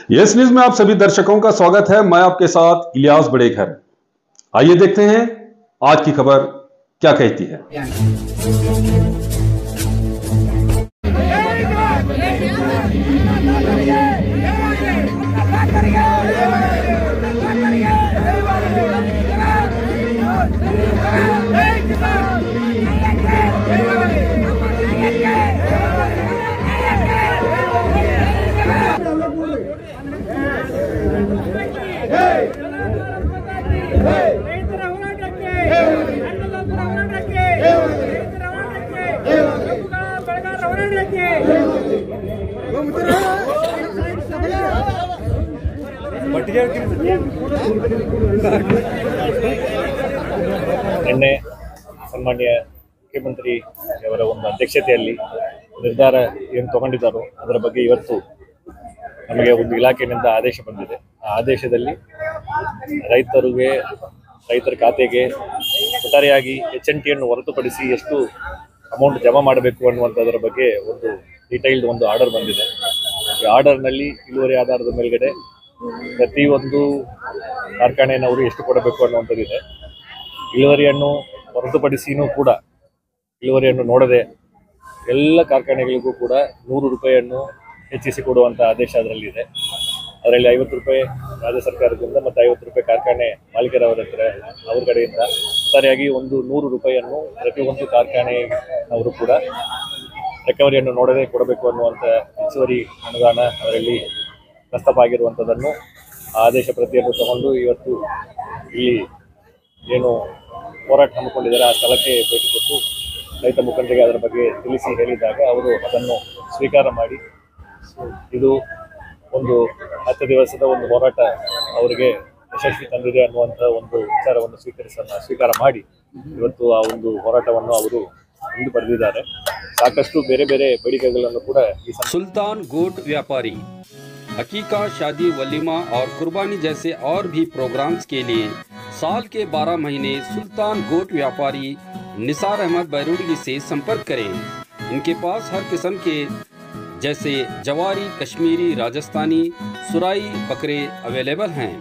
Yes news में आप सभी दर्शकों का स्वागत है। मैं आपके साथ इलियास बड़ेघर। आइए देखते हैं आज की खबर क्या कहती है। ನಿನ್ನೆ ಸನ್ಮಾನ್ಯ ಮುಖ್ಯಮಂತ್ರಿ ಅವರ ಒಂದು ಅಧ್ಯಕ್ಷತೆಯಲ್ಲಿ ನಿರ್ಧಾರ ಏನು ತಗೊಂಡಿದ್ದಾರೋ ಅದರ ಬಗ್ಗೆ ಇವತ್ತು ನಮಗೆ ಒಂದು ಇಲಾಖೆಯಿಂದ ಆದೇಶ ಬಂದಿದೆ. ಆ ಆದೇಶದಲ್ಲಿ ರೈತರ ಖಾತೆಗೆ ಒಟ್ಟಾರೆಯಾಗಿ HNTಯನ್ನು ಹೊರತುಪಡಿಸಿ ಎಷ್ಟು ಅಮೌಂಟ್ ಜಮಾ ಮಾಡಬೇಕು ಅನ್ನುವಂಥದ್ರ ಬಗ್ಗೆ ಒಂದು ಡೀಟೈಲ್ಡ್ ಒಂದು ಆರ್ಡರ್ ಬಂದಿದೆ. ಈ ಆರ್ಡರ್ನಲ್ಲಿ ಇಳುವರಿ ಆಧಾರದ ಮೇಲ್ಗಡೆ ಪ್ರತಿಯೊಂದು ಕಾರ್ಖಾನೆಯವರು ಎಷ್ಟು ಕೊಡಬೇಕು ಅನ್ನುವಂಥದ್ದಿದೆ. ಇಳುವರಿಯನ್ನು ಹೊರತುಪಡಿಸಿನೂ ಕೂಡ ಇಳುವರಿಯನ್ನು ನೋಡದೆ ಎಲ್ಲ ಕಾರ್ಖಾನೆಗಳಿಗೂ ಕೂಡ 100 ರೂಪಾಯಿಯನ್ನು ಹೆಚ್ಚಿಸಿ ಕೊಡುವಂಥ ಆದೇಶ ಅದರಲ್ಲಿದೆ. ಅದರಲ್ಲಿ 50 ರೂಪಾಯಿ ರಾಜ್ಯ ಸರ್ಕಾರದಿಂದ ಮತ್ತು 50 ರೂಪಾಯಿ ಕಾರ್ಖಾನೆ ಮಾಲೀಕರವರ ಅವ್ರ ಕಡೆಯಿಂದ ಒಟ್ಟಾರೆಯಾಗಿ ಒಂದು 100 ರೂಪಾಯಿಯನ್ನು ಪ್ರತಿಯೊಂದು ಕಾರ್ಖಾನೆಯವರು ಕೂಡ ರಿಕವರಿಯನ್ನು ನೋಡದೆ ಕೊಡಬೇಕು ಅನ್ನುವಂಥ ಹೆಚ್ಚುವರಿ ಅನುದಾನ ಅದರಲ್ಲಿ ಪ್ರಸ್ತಾಪ ಆಗಿರುವಂಥದ್ದನ್ನು ಆದೇಶ ಪ್ರತಿಯನ್ನು ತಗೊಂಡು ಇವತ್ತು ಇಲ್ಲಿ ಏನು ಹೋರಾಟ ಹಮ್ಮಿಕೊಂಡಿದ್ದಾರೆ ಆ ಸ್ಥಳಕ್ಕೆ ಭೇಟಿ ಕೊಟ್ಟು ರೈತ ಮುಖಂಡರಿಗೆ ಅದರ ಬಗ್ಗೆ ತಿಳಿಸಿ ಹೇಳಿದಾಗ ಅವರು ಅದನ್ನು ಸ್ವೀಕಾರ ಮಾಡಿ ಇದು ಒಂದು 10 ದಿವಸದ ಒಂದು ಹೋರಾಟ ಅವರಿಗೆ ಯಶಸ್ವಿ ತಂದಿದೆ ಅನ್ನುವಂಥ ಒಂದು ವಿಚಾರವನ್ನು ಸ್ವೀಕಾರ ಮಾಡಿ ಇವತ್ತು ಆ ಒಂದು ಹೋರಾಟವನ್ನು ಅವರು ಮುಂದುವರೆದಿದ್ದಾರೆ. ಸಾಕಷ್ಟು ಬೇರೆ ಬೇರೆ ಬೇಡಿಕೆಗಳನ್ನು ಕೂಡ सुल्तान गोट व्यापारी अकीका, शादी, वलीमा और कुर्बानी जैसे और भी प्रोग्राम्स के लिए साल के 12 महीने सुल्तान गोट व्यापारी निसार अहमद बैरूडी से संपर्क करें। इनके पास हर किस्म के जैसे जवारी, कश्मीरी, राजस्थानी, सुराई बकरे अवेलेबल हैं।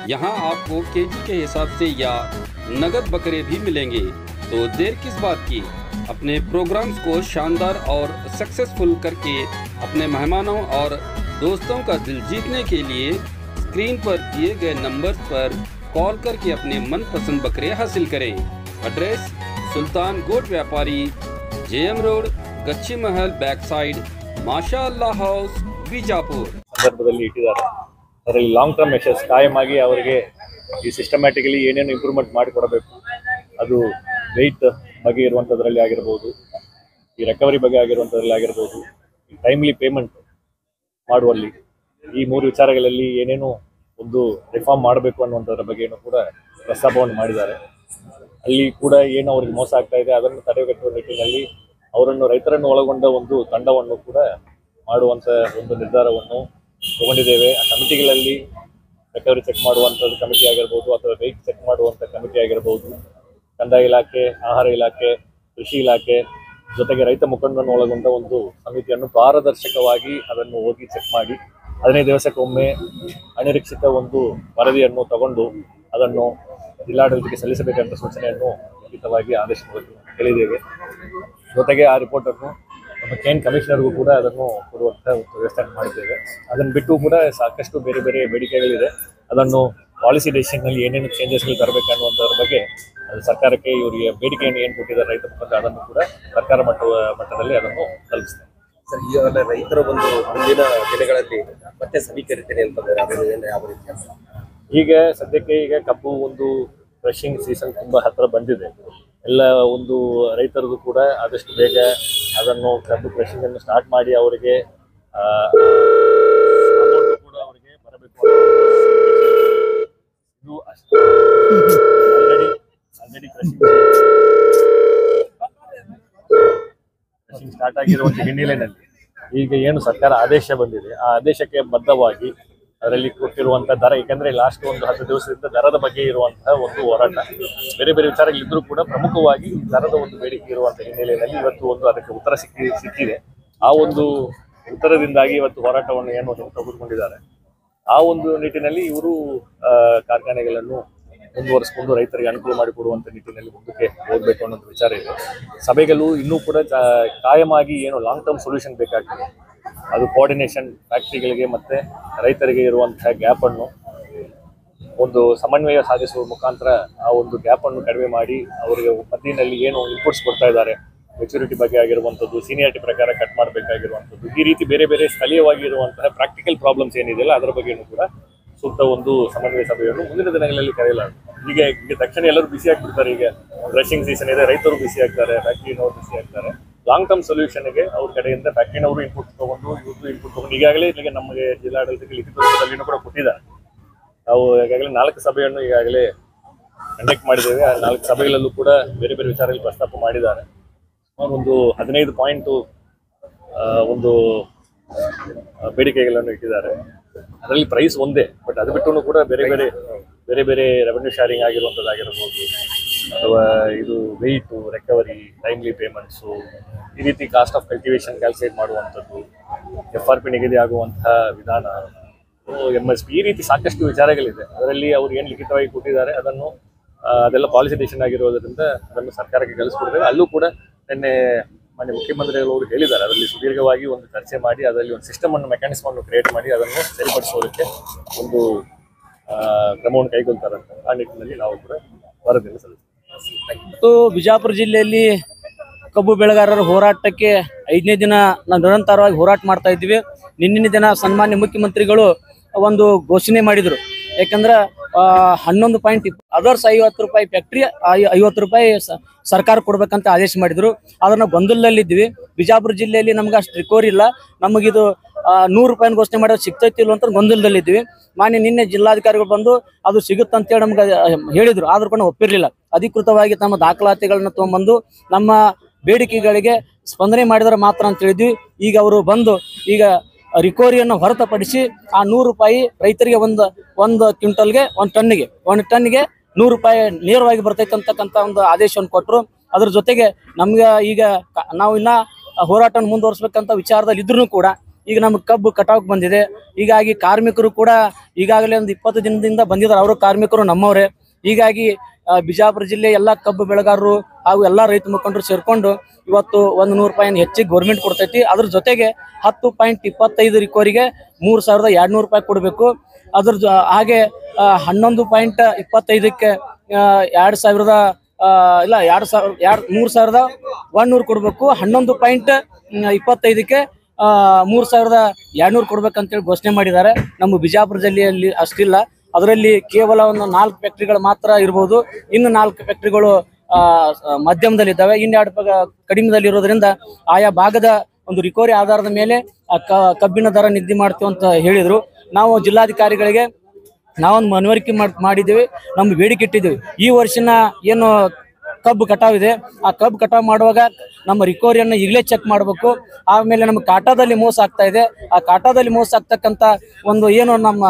यहाँ आपको केजी के हिसाब से या नगद बकरे भी मिलेंगे। तो देर किस बात की, अपने प्रोग्राम्स को शानदार और सक्सेसफुल करके अपने मेहमानों और दोस्तों का दिल जीतने के लिए स्क्रीन पर दिए गए नंबर पर कॉल करके अपने मनपसंद बकरे हासिल करें। एड्रेस सुल्तान गोट व्यापारी, JM रोड, गच्ची महल बैक साइड, माशाअल्लाह हाउस, बीजापुर। ಸಂದರ್ಭದಲ್ಲಿ ಇಟ್ಟಿದ್ದಾರೆ. ಅದರಲ್ಲಿ ಲಾಂಗ್ ಟರ್ಮ್ ಮೆಷರ್ಸ್ ಕಾಯಮಾಗಿ ಅವರಿಗೆ ಈ ಸಿಸ್ಟಮ್ಯಾಟಿಕಲಿ ಏನೇನು ಇಂಪ್ರೂವ್ಮೆಂಟ್ ಮಾಡಿಕೊಡಬೇಕು, ಅದು ವೆಯ್ಟ್ ಬಗ್ಗೆ ಇರುವಂಥದ್ರಲ್ಲಿ ಆಗಿರ್ಬೋದು, ಈ ರಿಕವರಿ ಬಗ್ಗೆ ಆಗಿರುವಂಥದ್ರಲ್ಲಿ ಆಗಿರ್ಬೋದು, ಈ ಟೈಮ್ಲಿ ಪೇಮೆಂಟ್ ಮಾಡುವಲ್ಲಿ ಈ 3 ವಿಚಾರಗಳಲ್ಲಿ ಏನೇನು ಒಂದು ರಿಫಾರ್ಮ್ ಮಾಡಬೇಕು ಅನ್ನುವಂಥದ್ರ ಬಗ್ಗೆಯೂ ಕೂಡ ಪ್ರಸ್ತಾಪವನ್ನು ಮಾಡಿದ್ದಾರೆ. ಅಲ್ಲಿ ಕೂಡ ಏನು ಅವ್ರಿಗೆ ಮೋಸ ಆಗ್ತಾ ಇದೆ ಅದನ್ನು ತಡೆಗಟ್ಟುವ ನಿಟ್ಟಿನಲ್ಲಿ ರೈತರನ್ನು ಒಳಗೊಂಡ ಒಂದು ತಂಡವನ್ನು ಕೂಡ ಮಾಡುವಂಥ ಒಂದು ನಿರ್ಧಾರವನ್ನು ತಗೊಂಡಿದ್ದೇವೆ. ಆ ಕಮಿಟಿಗಳಲ್ಲಿ ರಿಕವರಿ ಚೆಕ್ ಮಾಡುವಂಥದ್ದು ಕಮಿಟಿ ಆಗಿರ್ಬೋದು ಅಥವಾ ವೆಯ್ಟ್ ಚೆಕ್ ಮಾಡುವಂಥ ಕಮಿಟಿ ಆಗಿರ್ಬೋದು, ಕಂದಾಯ ಇಲಾಖೆ, ಆಹಾರ ಇಲಾಖೆ, ಕೃಷಿ ಇಲಾಖೆ ಜೊತೆಗೆ ರೈತ ಮುಖಂಡರನ್ನು ಒಳಗೊಂಡ ಒಂದು ಸಮಿತಿಯನ್ನು ಪಾರದರ್ಶಕವಾಗಿ ಅದನ್ನು ಹೋಗಿ ಚೆಕ್ ಮಾಡಿ 15 ದಿವಸಕ್ಕೊಮ್ಮೆ ಅನಿರೀಕ್ಷಿತ ಒಂದು ವರದಿಯನ್ನು ತಗೊಂಡು ಅದನ್ನು ಜಿಲ್ಲಾಡಳಿತಕ್ಕೆ ಸಲ್ಲಿಸಬೇಕಂತ ಸೂಚನೆಯನ್ನು ಖಂಡಿತವಾಗಿ ಆದೇಶ ಹೇಳಿದ್ದೇವೆ. ಜೊತೆಗೆ ಆ ರಿಪೋರ್ಟನ್ನು ನಮ್ಮ ಚೈನ್ ಕಮಿಷನರ್ಗೂ ಕೂಡ ಅದನ್ನು ಕೊಡುವಂಥ ಒಂದು ವ್ಯವಸ್ಥೆ ಮಾಡಿದ್ದೇವೆ. ಅದನ್ನು ಬಿಟ್ಟು ಕೂಡ ಸಾಕಷ್ಟು ಬೇರೆ ಬೇರೆ ಬೇಡಿಕೆಗಳಿದೆ. ಅದನ್ನು ಪಾಲಿಸಿ ಡೆಸಿಷನ್ನಲ್ಲಿ ಏನೇನು ಚೇಂಜಸ್ಗಳು ತರಬೇಕನ್ನುವಂಥದ್ರ ಬಗ್ಗೆ ಅದು ಸರ್ಕಾರಕ್ಕೆ ಇವರಿಗೆ ಬೇಡಿಕೆಯನ್ನು ಏನು ಕೊಟ್ಟಿದ್ದಾರೆ ರೈತ ಮುಖಂಡ ಅದನ್ನು ಕೂಡ ಸರ್ಕಾರ ಮಟ್ಟದಲ್ಲಿ ಅದನ್ನು ತಲುಪಿಸ್ತಾರೆ. ಸರ್, ಈಗಾಗಲೇ ರೈತರ ಒಂದು ಮುಂದಿನ ದಿನಗಳಲ್ಲಿ ಮತ್ತೆ ಸಮೀಕರಿತೇನೆ ಅಂತಂದರೆ ಈಗ ಸದ್ಯಕ್ಕೆ ಕಬ್ಬು ಒಂದು ಕ್ರಷಿಂಗ್ ಸೀಸನ್ ತುಂಬ ಹತ್ತಿರ ಬಂದಿದೆ. ಎಲ್ಲ ಒಂದು ರೈತರಿಗೂ ಕೂಡ ಆದಷ್ಟು ಬೇಗ ಅದನ್ನು ಕಬ್ಬು ಕ್ರಷಿಂಗ್ ಅನ್ನು ಸ್ಟಾರ್ಟ್ ಮಾಡಿ ಅವರಿಗೆ ಅಮೌಂಟ್ ಕೂಡ ಅವರಿಗೆ ಬರಬೇಕು. ಇದು ಆಲ್ರೆಡಿ ಕ್ರಷಿಂಗ್ ಸ್ಟಾರ್ಟ್ ಆಗಿರುವ ಹಿನ್ನೆಲೆಯಲ್ಲಿ ಈಗ ಏನು ಸರ್ಕಾರ ಆದೇಶ ಬಂದಿದೆ ಆ ಆದೇಶಕ್ಕೆ ಬದ್ಧವಾಗಿ ಅದರಲ್ಲಿ ಕೊಟ್ಟಿರುವಂಥ ದರ, ಏಕೆಂದರೆ ಲಾಸ್ಟ್ ಒಂದು 10 ದಿವಸದಿಂದ ದರದ ಬಗ್ಗೆ ಇರುವಂತಹ ಒಂದು ಹೋರಾಟ, ಬೇರೆ ಬೇರೆ ವಿಚಾರಗಳಿದ್ರೂ ಕೂಡ ಪ್ರಮುಖವಾಗಿ ದರದ ಒಂದು ಬೇಡಿಕೆ ಇರುವಂಥ ಹಿನ್ನೆಲೆಯಲ್ಲಿ ಇವತ್ತು ಒಂದು ಅದಕ್ಕೆ ಉತ್ತರ ಸಿಕ್ಕಿದೆ. ಆ ಒಂದು ಉತ್ತರದಿಂದಾಗಿ ಇವತ್ತು ಹೋರಾಟವನ್ನು ಏನು ತೆಗೆದುಕೊಂಡಿದ್ದಾರೆ. ಆ ಒಂದು ನಿಟ್ಟಿನಲ್ಲಿ ಇವರು ಕಾರ್ಖಾನೆಗಳನ್ನು ಮುಂದುವರಿಸಿಕೊಂಡು ರೈತರಿಗೆ ಅನುಕೂಲ ಮಾಡಿಕೊಡುವಂತ ನಿಟ್ಟಿನಲ್ಲಿ ಮುಂದಕ್ಕೆ ಹೋಗ್ಬೇಕು ಅನ್ನೋದು ವಿಚಾರ ಇದೆ. ಸಭೆಗಳು ಇನ್ನೂ ಕೂಡ ಕಾಯಮಾಗಿ ಏನು ಲಾಂಗ್ ಟರ್ಮ್ ಸೊಲ್ಯೂಷನ್ ಬೇಕಾಗ್ತದೆ, ಅದು ಕೋಆರ್ಡಿನೇಷನ್ ಫ್ಯಾಕ್ಟರಿಗಳಿಗೆ ಮತ್ತೆ ರೈತರಿಗೆ ಇರುವಂತಹ ಗ್ಯಾಪ್ ಅನ್ನು ಒಂದು ಸಮನ್ವಯ ಸಾಧಿಸುವ ಮುಖಾಂತರ ಆ ಒಂದು ಗ್ಯಾಪ್ ಅನ್ನು ಕಡಿಮೆ ಮಾಡಿ ಅವರಿಗೆ ಮಧ್ಯದಲ್ಲಿ ಏನು ಇನ್ಪುಟ್ಸ್ ಕೊಡ್ತಾ ಇದ್ದಾರೆ, ಮೆಚುರಿಟಿ ಬಗ್ಗೆ ಆಗಿರುವಂಥದ್ದು, ಸೀನಿಯಾರಿಟಿ ಪ್ರಕಾರ ಕಟ್ ಮಾಡಬೇಕಾಗಿರುವಂಥದ್ದು, ಈ ರೀತಿ ಬೇರೆ ಬೇರೆ ಸ್ಥಳೀಯವಾಗಿ ಇರುವಂತಹ ಪ್ರಾಕ್ಟಿಕಲ್ ಪ್ರಾಬ್ಲಮ್ಸ್ ಏನಿದೆಯಲ್ಲ ಅದರ ಬಗ್ಗೆನೂ ಕೂಡ ಸೂಕ್ತ ಒಂದು ಸಮನ್ವಯ ಸಭೆಯನ್ನು ಮುಂದಿನ ದಿನಗಳಲ್ಲಿ ಕರೆಯಲಾಗುತ್ತೆ. ಈಗ ತಕ್ಷಣ ಎಲ್ಲರೂ ಬಿಸಿ ಆಗ್ಬಿಡ್ತಾರೆ. ಈಗ ರಶಿಂಗ್ ಸೀಸನ್ ಇದೆ, ರೈತರು ಬಿಸಿ ಆಗ್ತಾರೆ, ಫ್ಯಾಕ್ಟ್ರಿನವರು ಬಿಸಿ ಆಗ್ತಾರೆ. ಲಾಂಗ್ ಟರ್ಮ್ ಸೊಲ್ಯೂಷನ್ಗೆ ಅವ್ರ ಕಡೆಯಿಂದ ಫ್ಯಾಕ್ಟ್ರಿನವರು ಇನ್ಪುಟ್ ತಗೊಂಡು ಇವ್ರದ್ದು ಇನ್ಪುಟ್ ತಗೊಂಡು ಈಗಾಗಲೇ ಇಲ್ಲಿಗೆ ನಮಗೆ ಜಿಲ್ಲಾಡಳಿತಕ್ಕೆ ಲಿಖಿತ ರೂಪದಲ್ಲಿನೂ ಕೂಡ ಕೊಟ್ಟಿದ್ದಾರೆ. ನಾವು ಈಗಾಗಲೇ 4 ಸಭೆಯನ್ನು ಈಗಾಗಲೇ ಕಂಡಕ್ಟ್ ಮಾಡಿದ್ದೇವೆ. ಆ 4 ಸಭೆಗಳಲ್ಲೂ ಕೂಡ ಬೇರೆ ಬೇರೆ ವಿಚಾರಗಳಲ್ಲಿ ಪ್ರಸ್ತಾಪ ಮಾಡಿದ್ದಾರೆ. ಒಂದು 15 ಪಾಯಿಂಟ್ ಒಂದು ಬೇಡಿಕೆಗಳನ್ನು ಇಟ್ಟಿದ್ದಾರೆ. ಅದರಲ್ಲಿ ಪ್ರೈಸ್ ಒಂದೇ, ಬಟ್ ಅದು ಬಿಟ್ಟು ಕೂಡ ಬೇರೆ ಬೇರೆ ರೆವೆನ್ಯೂ ಶೇರಿಂಗ್ ಆಗಿರುವಂಥದ್ದಾಗಿರ್ಬೋದು, ಅಥವಾ ಇದು ವೆಯ್ಟು, ರಿಕವರಿ, ಟೈಮ್ಲಿ ಪೇಮೆಂಟ್ಸು, ಈ ರೀತಿ ಕಾಸ್ಟ್ ಆಫ್ ಕಲ್ಟಿವೇಶನ್ ಕ್ಯಾಲ್ಕುಲೇಟ್ ಮಾಡುವಂಥದ್ದು, FRP ನಿಗದಿ ಆಗುವಂತಹ ವಿಧಾನ, MSP, ಈ ರೀತಿ ಸಾಕಷ್ಟು ವಿಚಾರಗಳಿದೆ. ಅದರಲ್ಲಿ ಅವರು ಏನು ಲಿಖಿತವಾಗಿ ಕೊಟ್ಟಿದ್ದಾರೆ ಅದೆಲ್ಲ ಪಾಲಿಸಿ ಡಿಸಿಷನ್ ಆಗಿರೋದ್ರಿಂದ ಅದನ್ನು ಸರ್ಕಾರಕ್ಕೆ ಕಳಿಸ್ಕೊಡ್ತೇವೆ. ಅಲ್ಲೂ ಕೂಡ ನಿನ್ನೆ ಮಾನ್ಯ ಮುಖ್ಯಮಂತ್ರಿಗಳು ಹೇಳಿದ್ದಾರೆ, ಅದರಲ್ಲಿ ಸುದೀರ್ಘವಾಗಿ ಒಂದು ಚರ್ಚೆ ಮಾಡಿ ಅದರಲ್ಲಿ ಒಂದು ಸಿಸ್ಟಮ್ ಅನ್ನು ಮೆಕ್ಯಾನಿಸಮ್ ಅನ್ನು ಕ್ರಿಯೇಟ್ ಮಾಡಿ ಅದನ್ನು ಸರಿಪಡಿಸೋದಕ್ಕೆ ಒಂದು ಕ್ರಮವನ್ನು ಕೈಗೊಳ್ತಾರಂತ ಆ ನಿಟ್ಟಿನಲ್ಲಿ ನಾವು ಕೂಡ ವರದಿಯನ್ನು ಸಲ್ಲಿಸ್ತೀವಿ. ಬಿಜಾಪುರ ಜಿಲ್ಲೆಯಲ್ಲಿ ಕಬ್ಬು ಬೆಳೆಗಾರರ ಹೋರಾಟಕ್ಕೆ 5ನೇ ದಿನ ನಾವು ನಿರಂತರವಾಗಿ ಹೋರಾಟ ಮಾಡ್ತಾ ಇದ್ದೀವಿ. ನಿನ್ನಿನ ದಿನ ಸನ್ಮಾನ್ಯ ಮುಖ್ಯಮಂತ್ರಿಗಳು ಒಂದು ಘೋಷಣೆ ಮಾಡಿದರು. ಯಾಕಂದ್ರೆ 11 ಅದರ್ಸ್ 50 ರೂಪಾಯಿ ಫ್ಯಾಕ್ಟ್ರಿ 50 ರೂಪಾಯಿ ಸರ್ಕಾರ ಕೊಡ್ಬೇಕಂತ ಆದೇಶ ಮಾಡಿದ್ರು. ಅದನ್ನ ಗೊಂದಲದಲ್ಲಿದ್ದೀವಿ. ಬಿಜಾಪುರ ಜಿಲ್ಲೆಯಲ್ಲಿ ನಮ್ಗೆ ಅಷ್ಟು ರಿಕವರಿ ಇಲ್ಲ. ನಮಗಿದು 100 ರೂಪಾಯಿನ ಘೋಷಣೆ ಮಾಡೋದು ಸಿಗ್ತೈತಿಲ್ಲ ಅಂತ ಗೊಂದಲದಲ್ಲಿದ್ದೀವಿ. ನಿನ್ನೆ ಜಿಲ್ಲಾಧಿಕಾರಿಗಳು ಬಂದು ಅದು ಸಿಗುತ್ತಂತೇಳಿ ನಮ್ಗೆ ಹೇಳಿದ್ರು, ಆದ್ರೂ ಕೂಡ ಒಪ್ಪಿರಲಿಲ್ಲ. ಅಧಿಕೃತವಾಗಿ ತಮ್ಮ ದಾಖಲಾತಿಗಳನ್ನ ತೊಗೊಂಬಂದು ನಮ್ಮ ಬೇಡಿಕೆಗಳಿಗೆ ಸ್ಪಂದನೆ ಮಾಡಿದ್ರೆ ಮಾತ್ರ ಅಂತ ಹೇಳಿದ್ವಿ. ಈಗ ಅವರು ಬಂದು ಈಗ ರಿಕವರಿಯನ್ನು ಹೊರತುಪಡಿಸಿ ಆ 100 ರೂಪಾಯಿ ರೈತರಿಗೆ ಒಂದು ಕ್ವಿಂಟಲ್ಗೆ 1 ಟನ್ನಿಗೆ 100 ರೂಪಾಯಿ ನೇರವಾಗಿ ಬರ್ತೈತೆ ಅಂತಕ್ಕಂಥ ಒಂದು ಆದೇಶವನ್ನು ಕೊಟ್ಟರು. ಅದ್ರ ಜೊತೆಗೆ ನಮ್ಗೆ ಈಗ ನಾವು ಇನ್ನ ಹೋರಾಟ ಮುಂದುವರಿಸಬೇಕಂತ ವಿಚಾರದಲ್ಲಿ ಇದ್ರೂ ಕೂಡ ಈಗ ನಮ್ಗೆ ಕಬ್ಬು ಕಟಾವ್ಗೆ ಬಂದಿದೆ. ಹೀಗಾಗಿ ಕಾರ್ಮಿಕರು ಕೂಡ ಈಗಾಗಲೇ ಒಂದು 20 ದಿನದಿಂದ ಬಂದಿದ್ದಾರೆ. ಅವರು ಕಾರ್ಮಿಕರು ನಮ್ಮವರೇ. ಹೀಗಾಗಿ ಬಿಜಾಪುರ ಜಿಲ್ಲೆ ಎಲ್ಲ ಕಬ್ಬು ಬೆಳೆಗಾರರು ಹಾಗೂ ಎಲ್ಲ ರೈತ ಮುಖಂಡರು ಸೇರ್ಕೊಂಡು ಇವತ್ತು 100 ರೂಪಾಯಿನ ಹೆಚ್ಚಿಗೆ ಗೌರ್ಮೆಂಟ್ ಕೊಡ್ತೈತಿ. ಅದ್ರ ಜೊತೆಗೆ 10.25 ರಿಕವರಿಗೆ 3200 ರೂಪಾಯಿ ಕೊಡಬೇಕು. ಅದ್ರ ಹಾಗೆ 11.25ಕ್ಕೆ 3100 ಕೊಡಬೇಕು. 11.25ಕ್ಕೆ 3200 ಕೊಡ್ಬೇಕಂತೇಳಿ ಘೋಷಣೆ ಮಾಡಿದ್ದಾರೆ. ನಮ್ಮ ಬಿಜಾಪುರ ಜಿಲ್ಲೆಯಲ್ಲಿ ಅಷ್ಟಿಲ್ಲ. ಅದರಲ್ಲಿ ಕೇವಲ ಒಂದು 4 ಫ್ಯಾಕ್ಟ್ರಿಗಳು ಮಾತ್ರ ಇರ್ಬೋದು. ಇನ್ನು 4 ಫ್ಯಾಕ್ಟ್ರಿಗಳು ಮಧ್ಯಮದಲ್ಲಿದ್ದಾವೆ. ಇನ್ನು 2 ಕಡಿಮೆದಲ್ಲಿ ಇರೋದ್ರಿಂದ ಆಯಾ ಭಾಗದ ಒಂದು ರಿಕವರಿ ಆಧಾರದ ಮೇಲೆ ಕಬ್ಬಿನ ದರ ನಿಗದಿ ಮಾಡ್ತೀವಿ ಅಂತ ಹೇಳಿದ್ರು. ನಾವು ಜಿಲ್ಲಾಧಿಕಾರಿಗಳಿಗೆ ನಾವೊಂದು ಮನವರಿಕೆ ಮಾಡಿದ್ದೀವಿ, ನಮ್ಮ ಬೇಡಿಕೆ ಇಟ್ಟಿದ್ದೀವಿ. ಈ ವರ್ಷನ ಏನು ಕಬ್ಬು ಕಟಾವಿದೆ, ಆ ಕಬ್ಬು ಕಟಾವು ಮಾಡುವಾಗ ನಮ್ಮ ರಿಕವರಿಯನ್ನು ಈಗಲೇ ಚೆಕ್ ಮಾಡಬೇಕು. ಆಮೇಲೆ ನಮ್ಮ ಕಾಟಾದಲ್ಲಿ ಮೋಸ ಆಗ್ತಾ ಇದೆ. ಆ ಕಾಟಾದಲ್ಲಿ ಮೋಸ ಆಗ್ತಕ್ಕಂಥ ಒಂದು ಏನು ನಮ್ಮ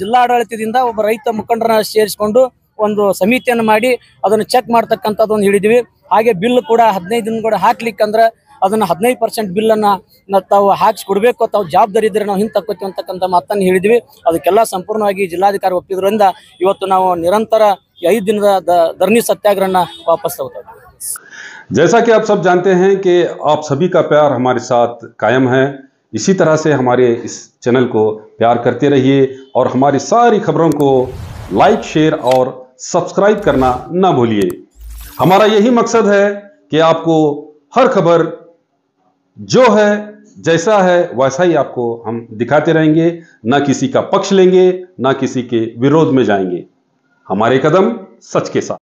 ಜಿಲ್ಲಾಡಳಿತದಿಂದ ಒಬ್ಬ ರೈತ ಮುಖಂಡರನ್ನ ಸೇರಿಸಿಕೊಂಡು ಒಂದು ಸಮಿತಿಯನ್ನು ಮಾಡಿ ಅದನ್ನು ಚೆಕ್ ಮಾಡ್ತಕ್ಕಂಥದ್ದೊಂದು ಹೇಳಿದ್ವಿ. ಹಾಗೆ ಬಿಲ್ ಕೂಡ 15 ದಿನ ಕೂಡ ಹಾಕ್ಲಿಕ್ಕಂದ್ರೆ ಅದನ್ನು 15% ಬಿಲ್ಲನ್ನು ತಾವು ಹಾಕಿಸ್ಕೊಡ್ಬೇಕು, ತಾವು ಜವಾಬ್ದಾರಿ ಇದ್ರೆ ನಾವು ಹಿಂದೆ ತಕ್ಕೋತೀವಿ ಅಂತಕ್ಕಂಥ ಮಾತನ್ನು ಹೇಳಿದ್ವಿ. ಅದಕ್ಕೆಲ್ಲ ಸಂಪೂರ್ಣವಾಗಿ ಜಿಲ್ಲಾಧಿಕಾರಿ ಒಪ್ಪಿದ್ರಿಂದ ಇವತ್ತು ನಾವು ನಿರಂತರ 5 ದಿನದ ಧರಣಿ सत्याग्रह वापस होता है। जैसा कि आप सब जानते हैं कि आप सभी का प्यार हमारे साथ कायम है। इसी तरह से हमारे इस चैनल को प्यार करते रहिए और हमारी सारी खबरों को लाइक, शेयर और सब्सक्राइब करना ना भूलिए। हमारा यही मकसद है कि आपको हर खबर जो है जैसा है वैसा ही आपको हम दिखाते रहेंगे, ना किसी का पक्ष लेंगे, ना किसी के विरोध में जाएंगे। हमारे कदम सच के साथ।